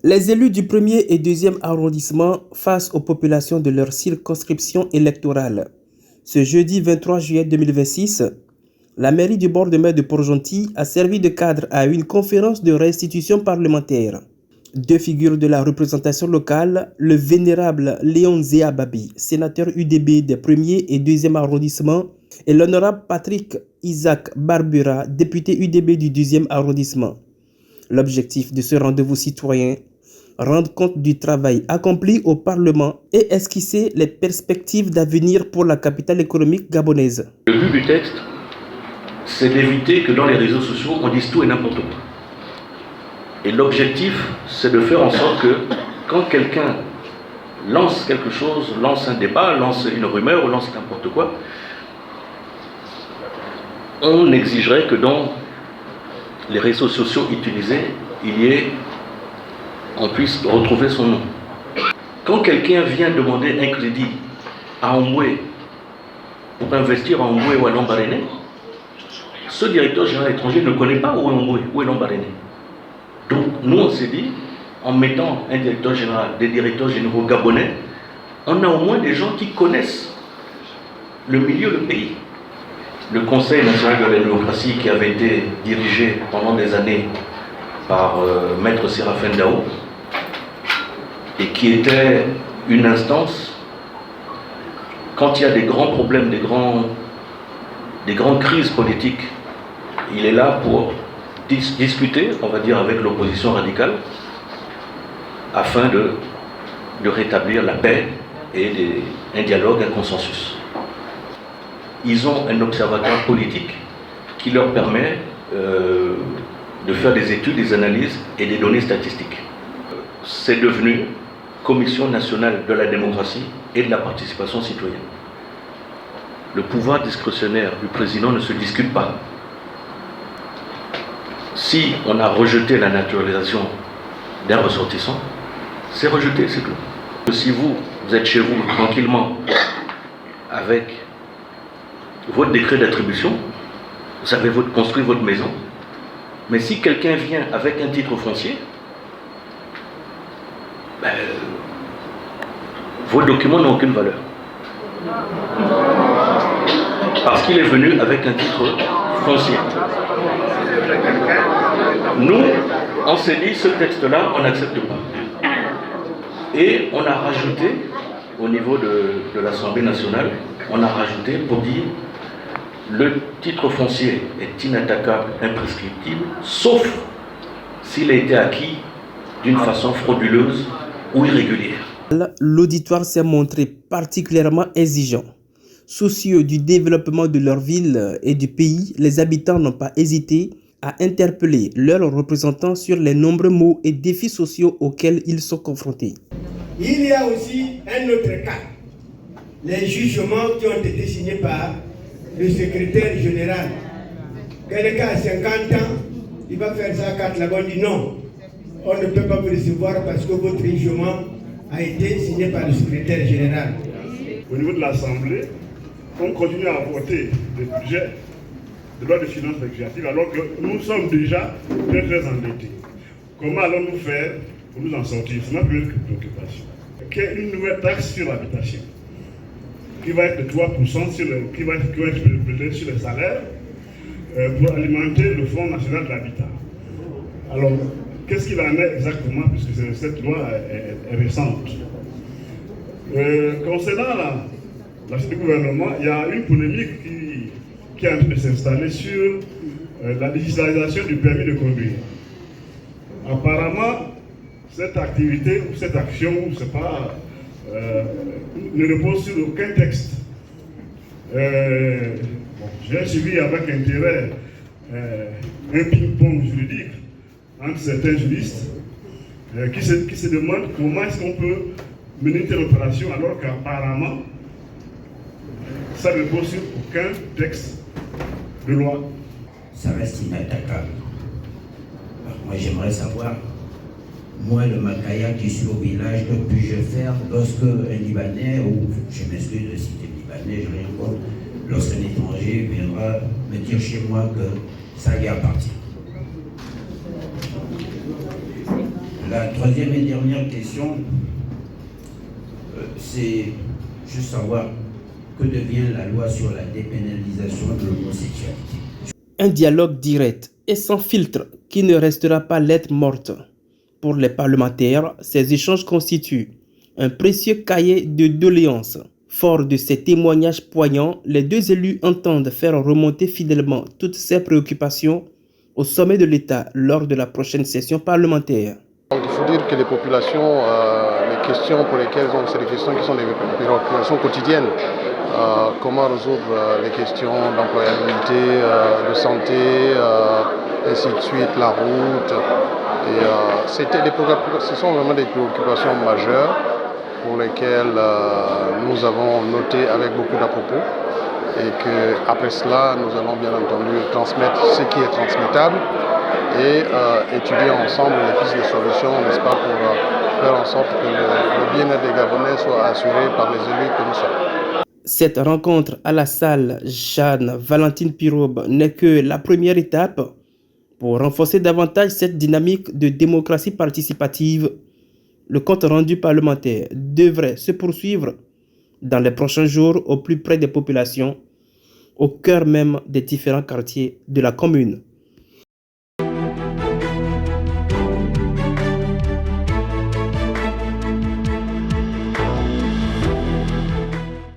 Les élus du 1er et 2e arrondissement face aux populations de leur circonscription électorale. Ce jeudi 23 juillet 2026, la mairie du bord de mer de Port-Gentil a servi de cadre à une conférence de restitution parlementaire. Deux figures de la représentation locale, le vénérable Léon Zéa Babi, sénateur UDB des 1er et 2e arrondissements, et l'honorable Patrick Isaac Barbera, député UDB du 2e arrondissement. L'objectif de ce rendez-vous citoyen, rendre compte du travail accompli au Parlement et esquisser les perspectives d'avenir pour la capitale économique gabonaise. Le but du texte, c'est d'éviter que dans les réseaux sociaux, on dise tout et n'importe quoi. Et l'objectif, c'est de faire en sorte que quand quelqu'un lance quelque chose, lance un débat, lance une rumeur ou lance n'importe quoi, on exigerait que dans les réseaux sociaux utilisés, on puisse retrouver son nom. Quand quelqu'un vient demander un crédit à Omboué pour investir à Omboué ou à Lambaréné, ce directeur général étranger ne connaît pas où est Omboué, où est Lambaréné. Donc nous on s'est dit, en mettant un directeur général, des directeurs généraux gabonais, on a au moins des gens qui connaissent le milieu, le pays. Le Conseil national de la démocratie qui avait été dirigé pendant des années par Maître Séraphin Dao et qui était une instance, quand il y a des grands problèmes, des grandes crises politiques, il est là pour discuter, on va dire, avec l'opposition radicale afin de rétablir la paix et un dialogue, un consensus. Ils ont un observatoire politique qui leur permet de faire des études, des analyses et des données statistiques. C'est devenu Commission nationale de la démocratie et de la participation citoyenne. Le pouvoir discrétionnaire du président ne se discute pas. Si on a rejeté la naturalisation d'un ressortissant, c'est rejeté, c'est tout. Si vous êtes chez vous tranquillement avec votre décret d'attribution, vous avez construit votre maison, mais si quelqu'un vient avec un titre foncier, vos documents n'ont aucune valeur. Parce qu'il est venu avec un titre foncier. Nous, on s'est dit, ce texte-là, on n'accepte pas. Et on a rajouté, au niveau de l'Assemblée nationale, on a rajouté pour dire le titre foncier est inattaquable, imprescriptible, sauf s'il a été acquis d'une façon frauduleuse ou irrégulière. L'auditoire s'est montré particulièrement exigeant. Soucieux du développement de leur ville et du pays, les habitants n'ont pas hésité à interpeller leurs représentants sur les nombreux maux et défis sociaux auxquels ils sont confrontés. Il y a aussi un autre cas, les jugements qui ont été signés par le secrétaire général. Quelqu'un a 50 ans, il va faire ça quand là-bas, on dit non, on ne peut pas vous recevoir parce que votre jugement a été signé par le secrétaire général. Au niveau de l'Assemblée, on continue à voter des budgets, des lois de finances rectificatives, alors que nous sommes déjà très très endettés. Comment allons-nous faire pour nous en sortir? C'est ma plus grande préoccupation. Qu'il y ait une nouvelle taxe sur l'habitation, qui va être de 3% qui va être prélevée sur les salaires pour alimenter le Fonds national de l'habitat. Alors, qu'est-ce qu'il en est exactement, puisque cette loi est récente? Concernant la suite du gouvernement, il y a une polémique qui est en train de s'installer sur la digitalisation du permis de conduire. Apparemment, cette activité ou cette action, je ne sais pas, ne repose sur aucun texte. J'ai suivi avec intérêt un ping-pong juridique entre certains juristes qui se demandent comment est-ce qu'on peut mener une telle opération alors qu'apparemment ça ne repose sur aucun texte de loi. Ça reste inattaquable. Alors moi j'aimerais savoir, moi le Makaya qui suis au village, que puis-je faire lorsque un Libanais, ou je m'excuse de citer Libanais, je rien contre, lorsqu'un étranger viendra me dire chez moi que ça y appartient. La troisième et dernière question, c'est juste savoir que devient la loi sur la dépénalisation de l'homosexualité. Un dialogue direct et sans filtre qui ne restera pas lettre morte. Pour les parlementaires, ces échanges constituent un précieux cahier de doléances. Fort de ces témoignages poignants, les deux élus entendent faire remonter fidèlement toutes ces préoccupations au sommet de l'État lors de la prochaine session parlementaire. Donc, il faut dire que les populations, les questions pour lesquelles c'est des questions qui sont des préoccupations quotidiennes. Comment résoudre les questions d'employabilité, de santé, ainsi de suite, la route. Et ce sont vraiment des préoccupations majeures pour lesquelles nous avons noté avec beaucoup d'à-propos. Et qu'après cela, nous allons bien entendu transmettre ce qui est transmettable et étudier ensemble les pistes de solutions, n'est-ce pas, pour faire en sorte que le bien-être des Gabonais soit assuré par les élus que nous sommes. Cette rencontre à la salle Jeanne-Valentine Pirobe n'est que la première étape pour renforcer davantage cette dynamique de démocratie participative. Le compte rendu parlementaire devrait se poursuivre dans les prochains jours au plus près des populations, au cœur même des différents quartiers de la commune.